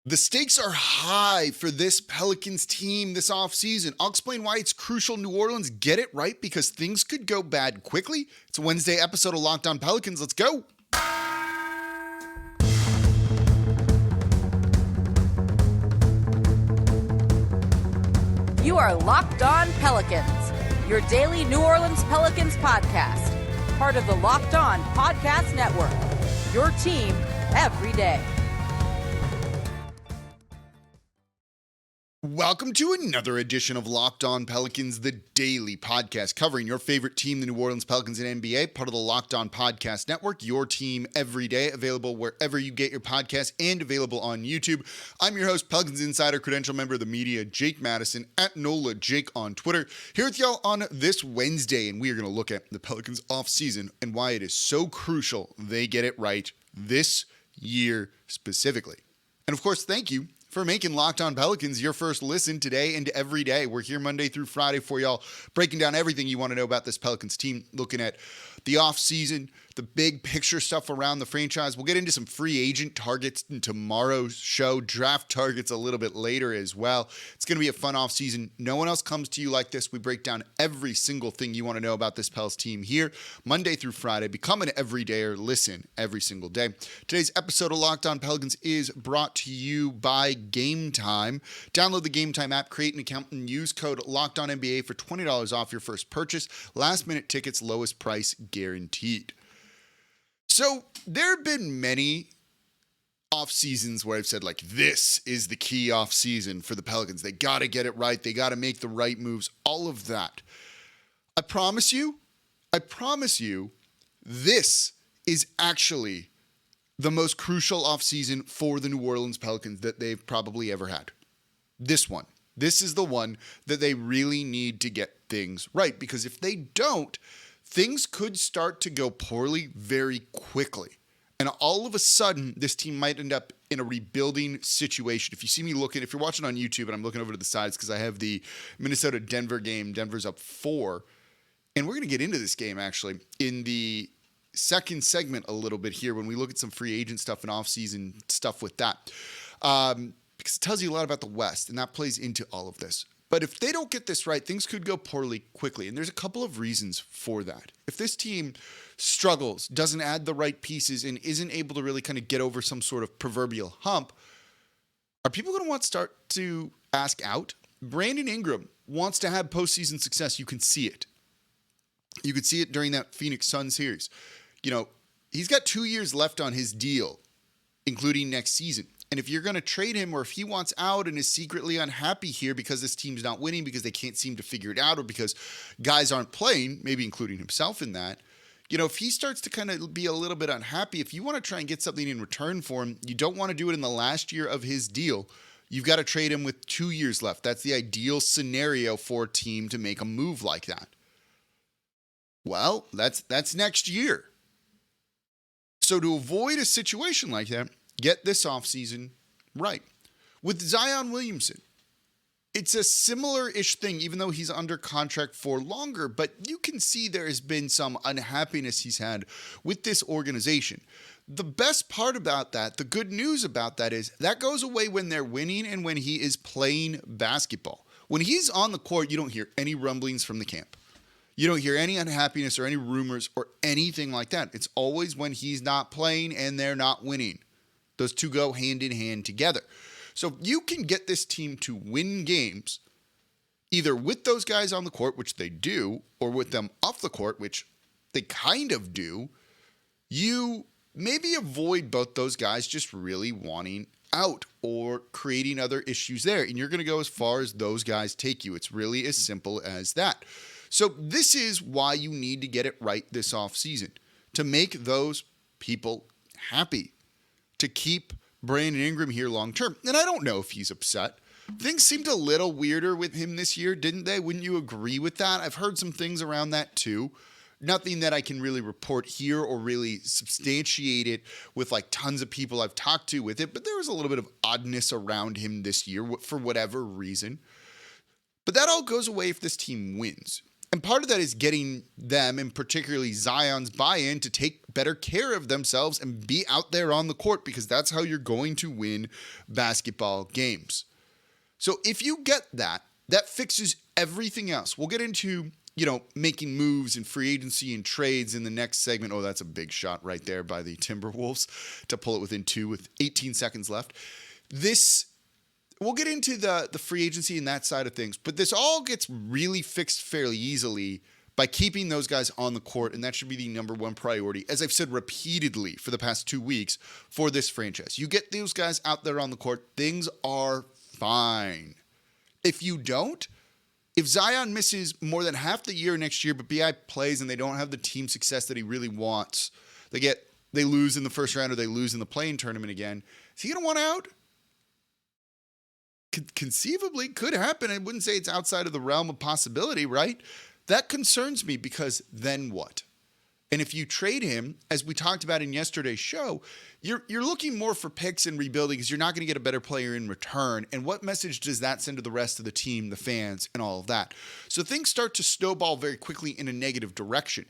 The stakes are high for this Pelicans team this offseason. I'll explain why it's crucial New Orleans get it right because things could go bad quickly. It's a Wednesday episode of Locked On Pelicans. Let's go. You are Locked On Pelicans, your daily New Orleans Pelicans podcast, part of the Locked On Podcast Network, your team every day. Welcome to another edition of Locked On Pelicans, the daily podcast covering your favorite team, the New Orleans Pelicans in NBA, part of the Locked On Podcast Network, your team every day, available wherever you get your podcasts and available on YouTube. I'm your host, Pelicans Insider, credential member of the media, Jake Madison, at NOLA Jake on Twitter, here with y'all on this Wednesday, and we are going to look at the Pelicans offseason and why it is so crucial they get it right this year specifically. And of course, thank you for making Locked On Pelicans your first listen today and every day. We're here Monday through Friday for y'all, breaking down everything you want to know about this Pelicans team, looking at the offseason, the big picture stuff around the franchise. We'll get into some free agent targets in tomorrow's show, draft targets a little bit later as well. It's going to be a fun offseason. No one else comes to you like this. We break down every single thing you want to know about this Pels team here, Monday through Friday. Become an everydayer. Listen every single day. Today's episode of Locked On Pelicans is brought to you by Gametime. Download the Gametime app, create an account, and use code LOCKEDONNBA for $20 off your first purchase. Last minute tickets, lowest price guaranteed. So there have been many off seasons where I've said, like, this is the key off season for the Pelicans. They got to get it right. They got to make the right moves, all of that. I promise you, this is actually the most crucial offseason for the New Orleans Pelicans that they've probably ever had. This is the one that they really need to get things right, because if they don't, things could start to go poorly very quickly. And all of a sudden, this team might end up in a rebuilding situation. If you see me looking, if you're watching on YouTube and I'm looking over to the sides because I have the Minnesota-Denver game, Denver's up 4. And we're going to get into this game actually in the second segment a little bit here when we look at some free agent stuff and offseason stuff with that. Because it tells you a lot about the West, and that plays into all of this. But if they don't get this right, things could go poorly quickly. And there's a couple of reasons for that. If this team struggles, doesn't add the right pieces, and isn't able to really kind of get over some sort of proverbial hump, are people going to want to start to ask out? Brandon Ingram wants to have postseason success. You can see it. You could see it during that Phoenix Suns series. You know, he's got 2 years left on his deal, including next season. And if you're going to trade him, or if he wants out and is secretly unhappy here because this team's not winning, because they can't seem to figure it out, or because guys aren't playing, maybe including himself in that, you know, if he starts to kind of be a little bit unhappy, if you want to try and get something in return for him, you don't want to do it in the last year of his deal. You've got to trade him with 2 years left. That's the ideal scenario for a team to make a move like that. Well, that's next year. So to avoid a situation like that, get this offseason right. With Zion Williamson, it's a similar-ish thing, even though he's under contract for longer, but you can see there has been some unhappiness he's had with this organization. The best part about that, the good news about that, is that goes away when they're winning and when he is playing basketball. When he's on the court, you don't hear any rumblings from the camp. You don't hear any unhappiness or any rumors or anything like that. It's always when he's not playing and they're not winning. Those two go hand in hand together. So you can get this team to win games either with those guys on the court, which they do, or with them off the court, which they kind of do. You maybe avoid both those guys just really wanting out or creating other issues there. And you're going to go as far as those guys take you. It's really as simple as that. So this is why you need to get it right this offseason, to make those people happy, to keep Brandon Ingram here long term. And I don't know if he's upset. Things seemed a little weirder with him this year, didn't they? Wouldn't you agree with that? I've heard some things around that too. Nothing that I can really report here or really substantiate it with like tons of people I've talked to with it, but there was a little bit of oddness around him this year for whatever reason. But that all goes away if this team wins. And part of that is getting them, and particularly Zion's buy-in, to take better care of themselves and be out there on the court, because that's how you're going to win basketball games. So if you get that, that fixes everything else. We'll get into, making moves and free agency and trades in the next segment. Oh, that's a big shot right there by the Timberwolves to pull it within 2 with 18 seconds left. We'll get into the free agency and that side of things, but this all gets really fixed fairly easily by keeping those guys on the court, and that should be the number one priority, as I've said repeatedly for the past 2 weeks for this franchise. You get those guys out there on the court, things are fine. If you don't, if Zion misses more than half the year next year, but BI plays and they don't have the team success that he really wants, they lose in the first round or they lose in the play-in tournament again, is he going to want out? Conceivably could happen. I wouldn't say it's outside of the realm of possibility, right? That concerns me, because then what? And if you trade him, as we talked about in yesterday's show, you're looking more for picks and rebuilding, because you're not going to get a better player in return. And what message does that send to the rest of the team, the fans, and all of that? So things start to snowball very quickly in a negative direction.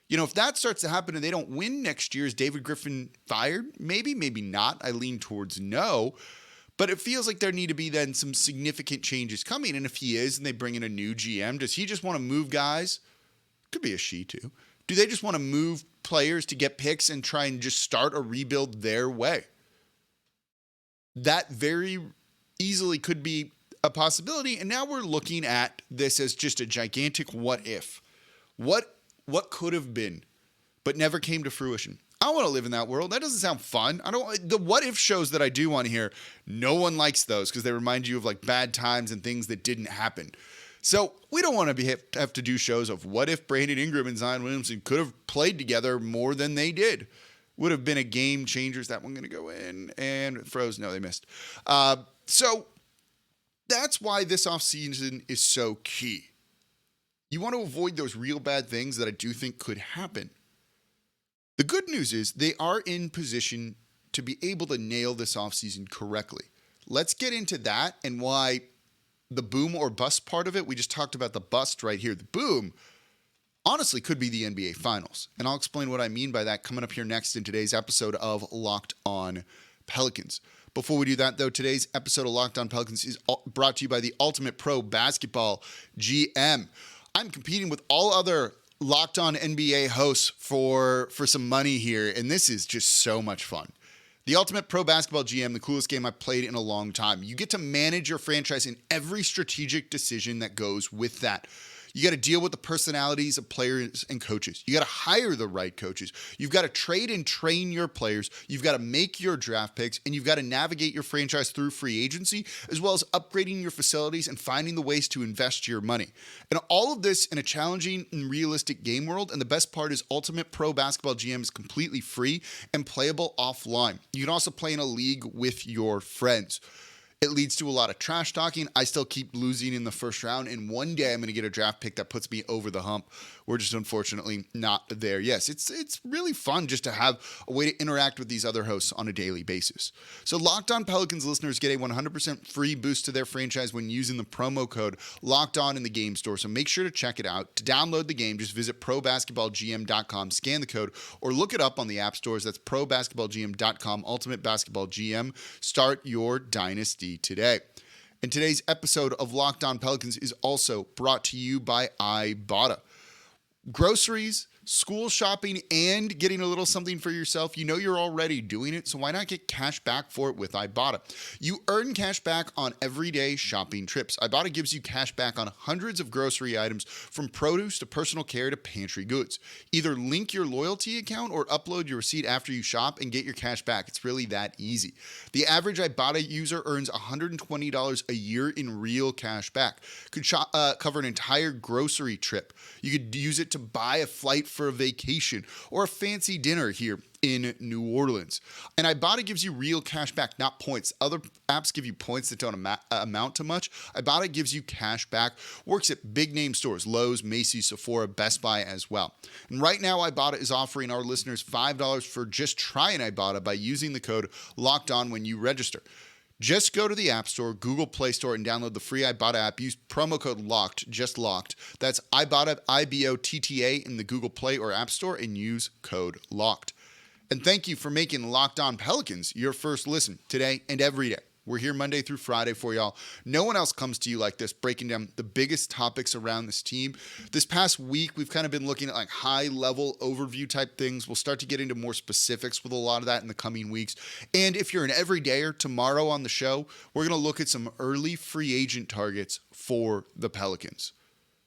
If that starts to happen and they don't win next year, is David Griffin fired? Maybe, maybe not. I lean towards no. But it feels like there need to be then some significant changes coming. And if he is, and they bring in a new GM, does he just want to move guys? Could be a she too. Do they just want to move players to get picks and try and just start a rebuild their way? That very easily could be a possibility. And now we're looking at this as just a gigantic what if. What could have been, but never came to fruition. I want to live in that world. That doesn't sound fun. The what if shows that I do want to hear, no one likes those, because they remind you of like bad times and things that didn't happen. So we don't want to have to do shows of what if Brandon Ingram and Zion Williamson could have played together more than they did. Would have been a game changer. Is that one going to go in? And it froze. No, they missed. So that's why this offseason is so key. You want to avoid those real bad things that I do think could happen. The good news is they are in position to be able to nail this offseason correctly. Let's get into that and why the boom or bust part of it. We just talked about the bust right here. The boom, honestly, could be the NBA Finals. And I'll explain what I mean by that coming up here next in today's episode of Locked On Pelicans. Before we do that, though, today's episode of Locked On Pelicans is brought to you by the Ultimate Pro Basketball GM. I'm competing with all other Locked On NBA hosts for some money here, and this is just so much fun. The Ultimate Pro Basketball GM, the coolest game I've played in a long time. You get to manage your franchise in every strategic decision that goes with that. You got to deal with the personalities of players and coaches. You got to hire the right coaches. You've got to trade and train your players. You've got to make your draft picks, and you've got to navigate your franchise through free agency, as well as upgrading your facilities and finding the ways to invest your money. And all of this in a challenging and realistic game world. And the best part is Ultimate Pro Basketball GM is completely free and playable offline. You can also play in a league with your friends. It leads to a lot of trash talking. I still keep losing in the first round, and one day I'm going to get a draft pick that puts me over the hump. We're just unfortunately not there. Yes, it's really fun just to have a way to interact with these other hosts on a daily basis. So Locked On Pelicans listeners get a 100% free boost to their franchise when using the promo code Locked On in the game store. So make sure to check it out. To download the game, just visit probasketballgm.com, scan the code, or look it up on the app stores. That's probasketballgm.com, Ultimate Basketball GM. Start your dynasty today. And today's episode of Locked On Pelicans is also brought to you by Ibotta. Groceries, school shopping, and getting a little something for yourself. You know you're already doing it, so why not get cash back for it with Ibotta? You earn cash back on everyday shopping trips. Ibotta gives you cash back on hundreds of grocery items, from produce to personal care to pantry goods. Either link your loyalty account or upload your receipt after you shop and get your cash back. It's really that easy. The average Ibotta user earns $120 a year in real cash back. Could cover an entire grocery trip. You could use it to buy a flight for a vacation or a fancy dinner here in New Orleans. And Ibotta gives you real cash back, not points. Other apps give you points that don't amount to much. Ibotta gives you cash back. Works at big name stores, Lowe's, Macy's, Sephora, Best Buy as well. And right now, Ibotta is offering our listeners $5 for just trying Ibotta by using the code LOCKEDON when you register. Just go to the App Store, Google Play Store, and download the free Ibotta app. Use promo code LOCKED, just LOCKED. That's Ibotta, IBOTTA, in the Google Play or App Store, and use code LOCKED. And thank you for making Locked On Pelicans your first listen today and every day. We're here Monday through Friday for y'all. No one else comes to you like this, breaking down the biggest topics around this team. This past week, we've kind of been looking at like high-level overview type things. We'll start to get into more specifics with a lot of that in the coming weeks. And if you're an everydayer, tomorrow on the show, we're going to look at some early free agent targets for the Pelicans.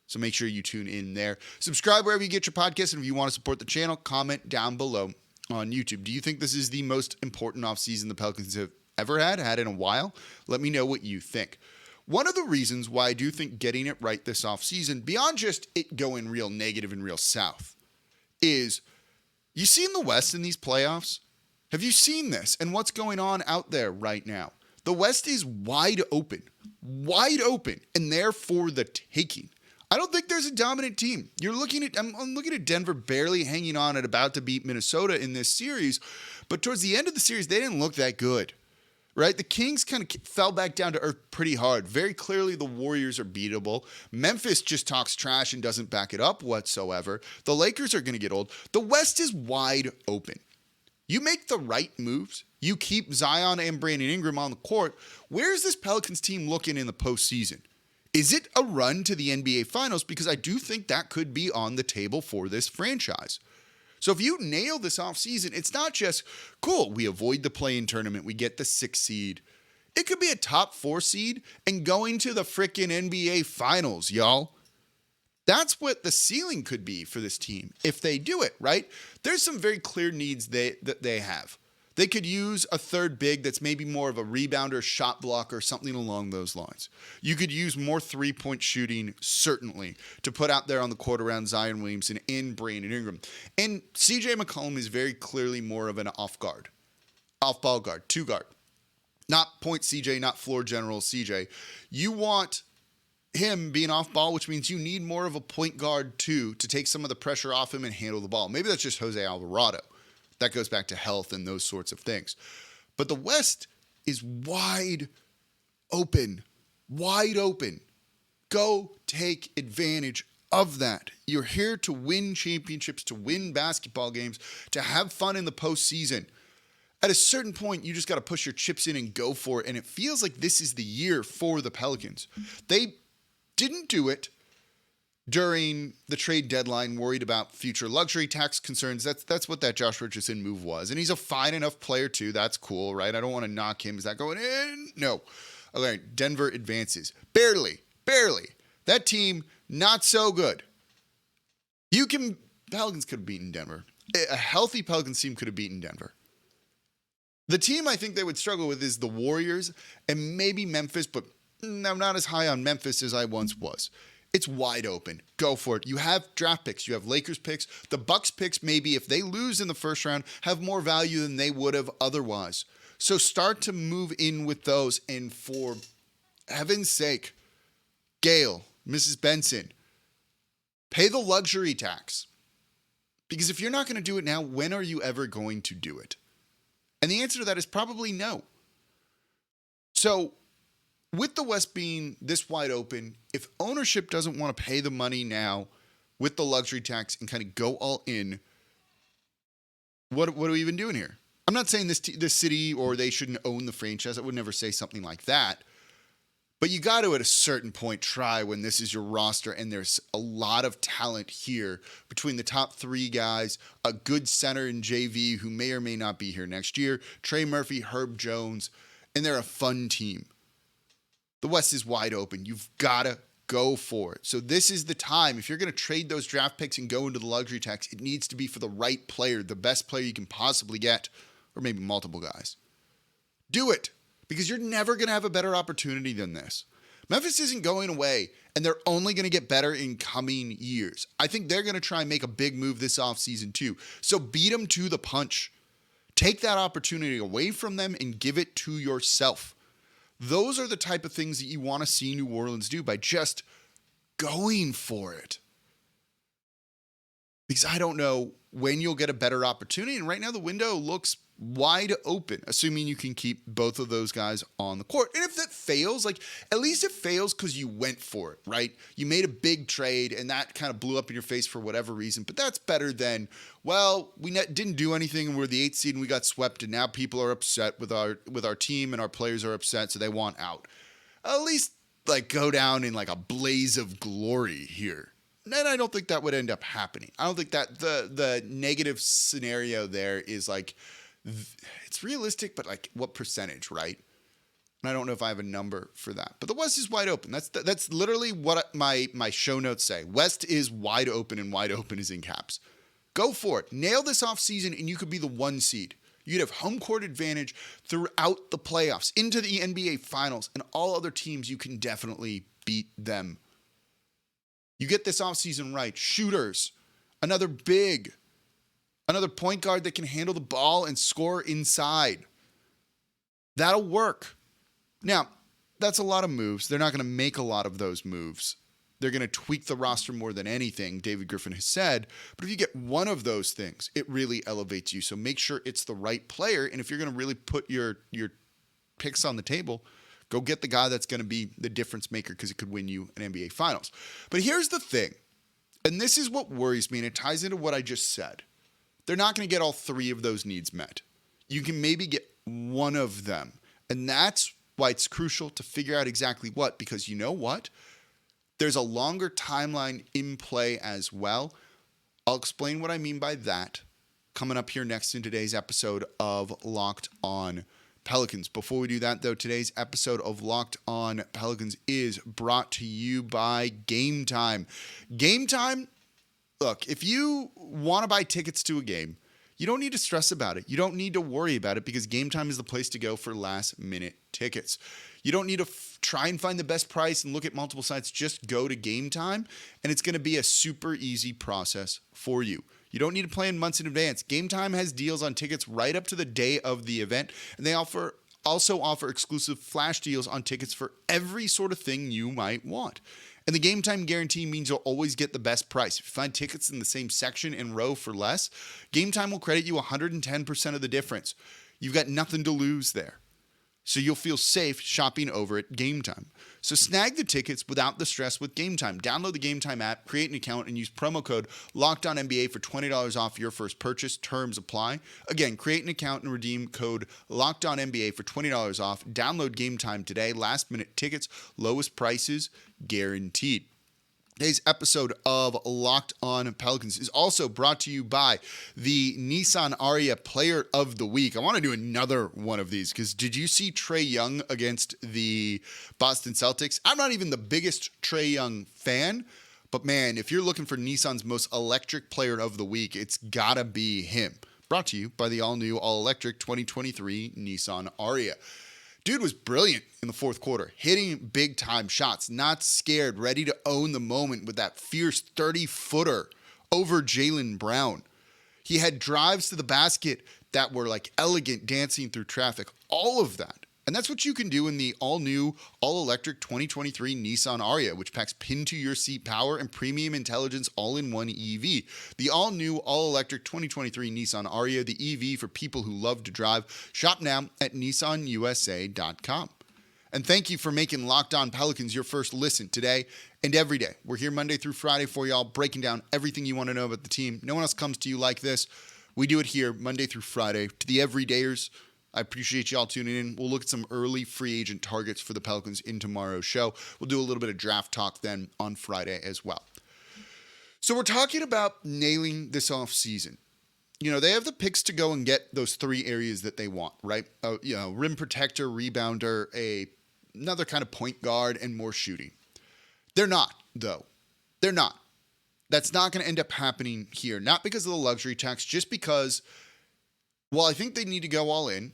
So make sure you tune in there. Subscribe wherever you get your podcasts. And if you want to support the channel, comment down below on YouTube. Do you think this is the most important offseason the Pelicans have ever had in a while? Let me know what you think. One of the reasons why I do think getting it right this offseason, beyond just it going real negative and real south, is you see in the West in these playoffs, have you seen this and what's going on out there right now? The West is wide open, and there for the taking. I don't think there's a dominant team. I'm looking at Denver barely hanging on and about to beat Minnesota in this series, but towards the end of the series, they didn't look that good. Right? The Kings kind of fell back down to earth pretty hard. Very clearly, the Warriors are beatable. Memphis just talks trash and doesn't back it up whatsoever. The Lakers are going to get old. The West is wide open. You make the right moves. You keep Zion and Brandon Ingram on the court. Where's this Pelicans team looking in the postseason? Is it a run to the NBA Finals? Because I do think that could be on the table for this franchise. So if you nail this offseason, it's not just, cool, we avoid the play-in tournament, we get the 6th seed. It could be a top 4 seed and going to the frickin' NBA Finals, y'all. That's what the ceiling could be for this team if they do it, right? There's some very clear needs that they have. They could use a third big that's maybe more of a rebounder, shot blocker, something along those lines. You could use more three-point shooting, certainly, to put out there on the court around Zion Williamson and Brandon Ingram. And CJ McCollum is very clearly more of an off-ball guard, 2-guard. Not point CJ, not floor general CJ. You want him being off-ball, which means you need more of a point guard, too, to take some of the pressure off him and handle the ball. Maybe that's just Jose Alvarado. That goes back to health and those sorts of things. But the West is wide open. Go take advantage of that. You're here to win championships, to win basketball games, to have fun in the postseason. At a certain point, you just got to push your chips in and go for it. And it feels like this is the year for the Pelicans. They didn't do it during the trade deadline, worried about future luxury tax concerns. That's what that Josh Richardson move was. And he's a fine enough player too. That's cool, right? I don't want to knock him. Is that going in? No. Okay, Denver advances. Barely. That team, not so good. Pelicans could have beaten Denver. A healthy Pelicans team could have beaten Denver. The team I think they would struggle with is the Warriors and maybe Memphis, but I'm not as high on Memphis as I once was. It's wide open. Go for it. You have draft picks. You have Lakers picks. The Bucks picks, maybe if they lose in the first round, have more value than they would have otherwise. So start to move in with those. And for heaven's sake, Gail, Mrs. Benson, pay the luxury tax. Because if you're not going to do it now, when are you ever going to do it? And the answer to that is probably no. So with the West being this wide open, if ownership doesn't want to pay the money now with the luxury tax and kind of go all in, what are we even doing here? I'm not saying this city or they shouldn't own the franchise. I would never say something like that. But you got to, at a certain point, try when this is your roster and there's a lot of talent here between the top 3 guys, a good center in JV who may or may not be here next year, Trey Murphy, Herb Jones, and they're a fun team. The West is wide open. You've got to go for it. So this is the time. If you're going to trade those draft picks and go into the luxury tax, it needs to be for the right player, the best player you can possibly get, or maybe multiple guys. Do it, because you're never going to have a better opportunity than this. Memphis isn't going away, and they're only going to get better in coming years. I think they're going to try and make a big move this offseason too. So beat them to the punch. Take that opportunity away from them and give it to yourself. Those are the type of things that you want to see New Orleans do by just going for it. Because I don't know when you'll get a better opportunity. And right now the window looks wide open, assuming you can keep both of those guys on the court. And if that fails, like, at least it fails because you went for it, right? You made a big trade and that kind of blew up in your face for whatever reason. But that's better than, well, we didn't do anything and we're the 8th seed and we got swept and now people are upset with our team and our players are upset, so they want out. At least, like, go down in like a blaze of glory here. And I don't think that would end up happening. I don't think that the negative scenario there is like, it's realistic, but like what percentage, right? And I don't know if I have a number for that. But the West is wide open. That's literally what my show notes say. West is wide open, and wide open is in caps. Go for it. Nail this offseason, and you could be the 1 seed. You'd have home court advantage throughout the playoffs, into the NBA Finals, and all other teams, you can definitely beat them. You get this offseason right. Shooters, another big, another point guard that can handle the ball and score inside. That'll work. Now, that's a lot of moves. They're not going to make a lot of those moves. They're going to tweak the roster more than anything, David Griffin has said. But if you get one of those things, it really elevates you. So make sure it's the right player. And if you're going to really put your picks on the table, go get the guy that's going to be the difference maker because it could win you an NBA Finals. But here's the thing, and this is what worries me, and it ties into what I just said. They're not going to get all 3 of those needs met. You can maybe get one of them. And that's why it's crucial to figure out exactly what, because you know what? There's a longer timeline in play as well. I'll explain what I mean by that coming up here next in today's episode of Locked On Pelicans. Before we do that, though, today's episode of Locked On Pelicans is brought to you by Gametime. Gametime, look, if you want to buy tickets to a game, you don't need to stress about it. You don't need to worry about it because Gametime is the place to go for last-minute tickets. You don't need to try and find the best price and look at multiple sites. Just go to Gametime, and it's going to be a super easy process for you. You don't need to plan months in advance. Gametime has deals on tickets right up to the day of the event, and they also offer exclusive flash deals on tickets for every sort of thing you might want. And the Gametime guarantee means you'll always get the best price. If you find tickets in the same section and row for less, Gametime will credit you 110% of the difference. You've got nothing to lose there. So you'll feel safe shopping over at Gametime. So snag the tickets without the stress with Gametime. Download the Gametime app, create an account, and use promo code LOCKEDONNBA for $20 off your first purchase. Terms apply. Again, create an account and redeem code LOCKEDONNBA for $20 off. Download Gametime today. Last minute tickets, lowest prices guaranteed. Today's episode of Locked On Pelicans is also brought to you by the Nissan Ariya Player of the Week. I want to do another one of these because did you see Trae Young against the Boston Celtics? I'm not even the biggest Trae Young fan, but man, if you're looking for Nissan's most electric player of the week, it's gotta be him. Brought to you by the all-new, all-electric 2023 Nissan Ariya. Dude was brilliant in the fourth quarter, hitting big-time shots, not scared, ready to own the moment with that fierce 30-footer over Jaylen Brown. He had drives to the basket that were like elegant, dancing through traffic, all of that. And that's what you can do in the all-new, all-electric 2023 Nissan Ariya, which packs pin-to-your-seat power and premium intelligence all-in-one EV. The all-new, all-electric 2023 Nissan Ariya, the EV for people who love to drive. Shop now at nissanusa.com. And thank you for making Locked On Pelicans your first listen today and every day. We're here Monday through Friday for y'all, breaking down everything you want to know about the team. No one else comes to you like this. We do it here Monday through Friday. To the everydayers, I appreciate y'all tuning in. We'll look at some early free agent targets for the Pelicans in tomorrow's show. We'll do a little bit of draft talk then on Friday as well. So we're talking about nailing this offseason. You know, they have the picks to go and get those 3 areas that they want, right? Rim protector, rebounder, another kind of point guard, and more shooting. They're not, though. They're not. That's not going to end up happening here. Not because of the luxury tax, just because, well, I think they need to go all in.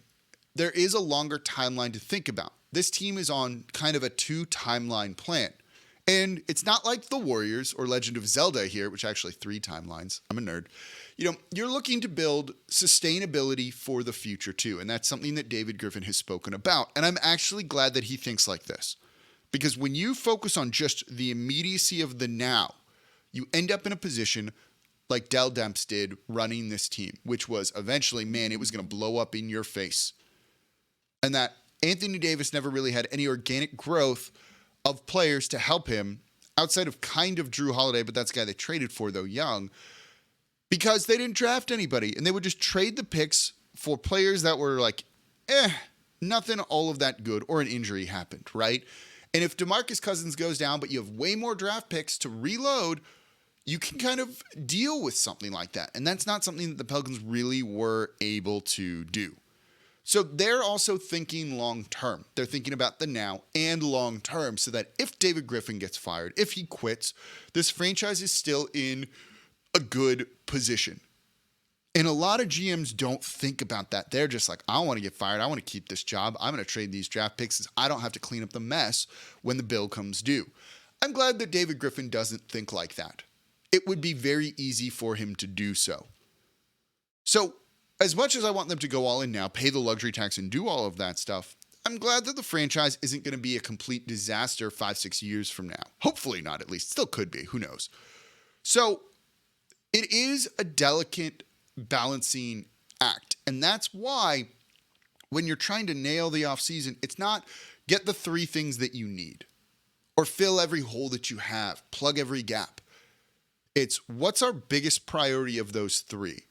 There is a longer timeline to think about. This team is on kind of a 2-timeline plan. And it's not like the Warriors or Legend of Zelda here, which actually 3 timelines. I'm a nerd. You know, you're looking to build sustainability for the future too. And that's something that David Griffin has spoken about. And I'm actually glad that he thinks like this. Because when you focus on just the immediacy of the now, you end up in a position like Dell Demps did running this team, which was eventually, man, it was going to blow up in your face. And that Anthony Davis never really had any organic growth of players to help him outside of kind of Drew Holiday, but that's the guy they traded for, though, Young, because they didn't draft anybody. And they would just trade the picks for players that were like, nothing all of that good, or an injury happened, right? And if DeMarcus Cousins goes down, but you have way more draft picks to reload, you can kind of deal with something like that. And that's not something that the Pelicans really were able to do. So they're also thinking long term. They're thinking about the now and long term, so that if David Griffin gets fired, if he quits, this franchise is still in a good position. And a lot of GMs don't think about that. They're just like, I don't want to get fired. I want to keep this job. I'm going to trade these draft picks so I don't have to clean up the mess when the bill comes due. I'm glad that David Griffin doesn't think like that. It would be very easy for him to do so. So, as much as I want them to go all in now, pay the luxury tax and do all of that stuff, I'm glad that the franchise isn't going to be a complete disaster 5-6 years from now. Hopefully not, at least. Still could be. Who knows? So, it is a delicate balancing act. And that's why when you're trying to nail the offseason, it's not get the 3 things that you need or fill every hole that you have, plug every gap. It's what's our biggest priority of those 3?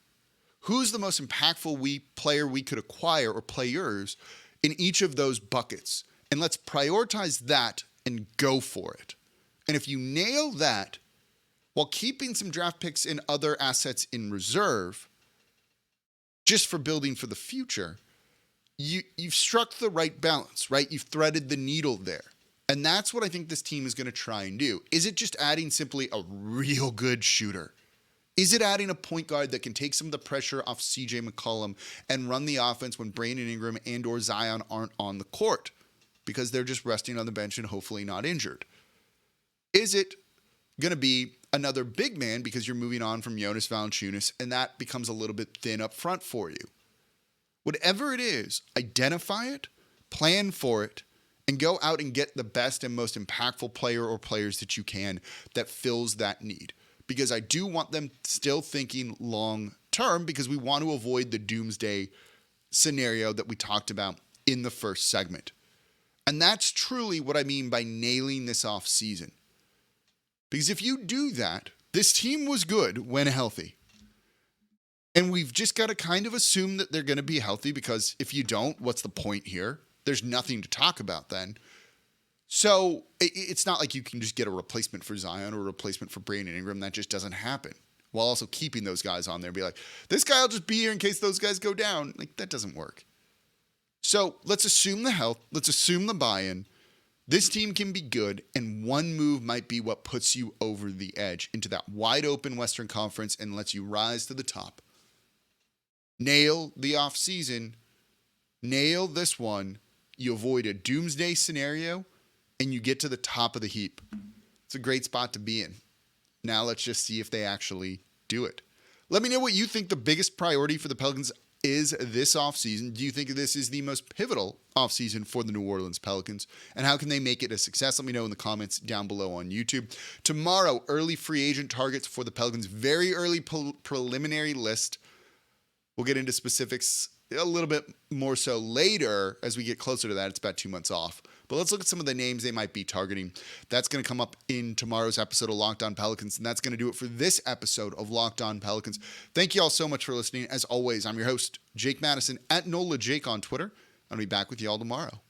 Who's the most impactful player we could acquire or players in each of those buckets? And let's prioritize that and go for it. And if you nail that while keeping some draft picks and other assets in reserve, just for building for the future, you've struck the right balance, right? You've threaded the needle there. And that's what I think this team is going to try and do. Is it just adding simply a real good shooter? Is it adding a point guard that can take some of the pressure off CJ McCollum and run the offense when Brandon Ingram and or Zion aren't on the court because they're just resting on the bench and hopefully not injured? Is it going to be another big man because you're moving on from Jonas Valanciunas and that becomes a little bit thin up front for you? Whatever it is, identify it, plan for it, and go out and get the best and most impactful player or players that you can that fills that need. Because I do want them still thinking long term, because we want to avoid the doomsday scenario that we talked about in the first segment. And that's truly what I mean by nailing this off season. Because if you do that, this team was good when healthy. And we've just got to kind of assume that they're going to be healthy, because if you don't, what's the point here? There's nothing to talk about then. So it's not like you can just get a replacement for Zion or a replacement for Brandon Ingram. That just doesn't happen. While also keeping those guys on there and be like, this guy will just be here in case those guys go down. Like, that doesn't work. So let's assume the health. Let's assume the buy-in. This team can be good, and one move might be what puts you over the edge into that wide open Western Conference and lets you rise to the top. Nail the offseason. Nail this one. You avoid a doomsday scenario, and you get to the top of the heap. It's a great spot to be in. Now let's just see if they actually do it. Let me know what you think the biggest priority for the Pelicans is this offseason. Do you think this is the most pivotal offseason for the New Orleans Pelicans? And how can they make it a success? Let me know in the comments down below on YouTube. Tomorrow, early free agent targets for the Pelicans. Very early preliminary list. We'll get into specifics a little bit more so later as we get closer to that. It's about 2 months off. But let's look at some of the names they might be targeting. That's going to come up in tomorrow's episode of Locked On Pelicans, and that's going to do it for this episode of Locked On Pelicans. Thank you all so much for listening. As always, I'm your host, Jake Madison, at NOLAJake on Twitter. I'll be back with you all tomorrow.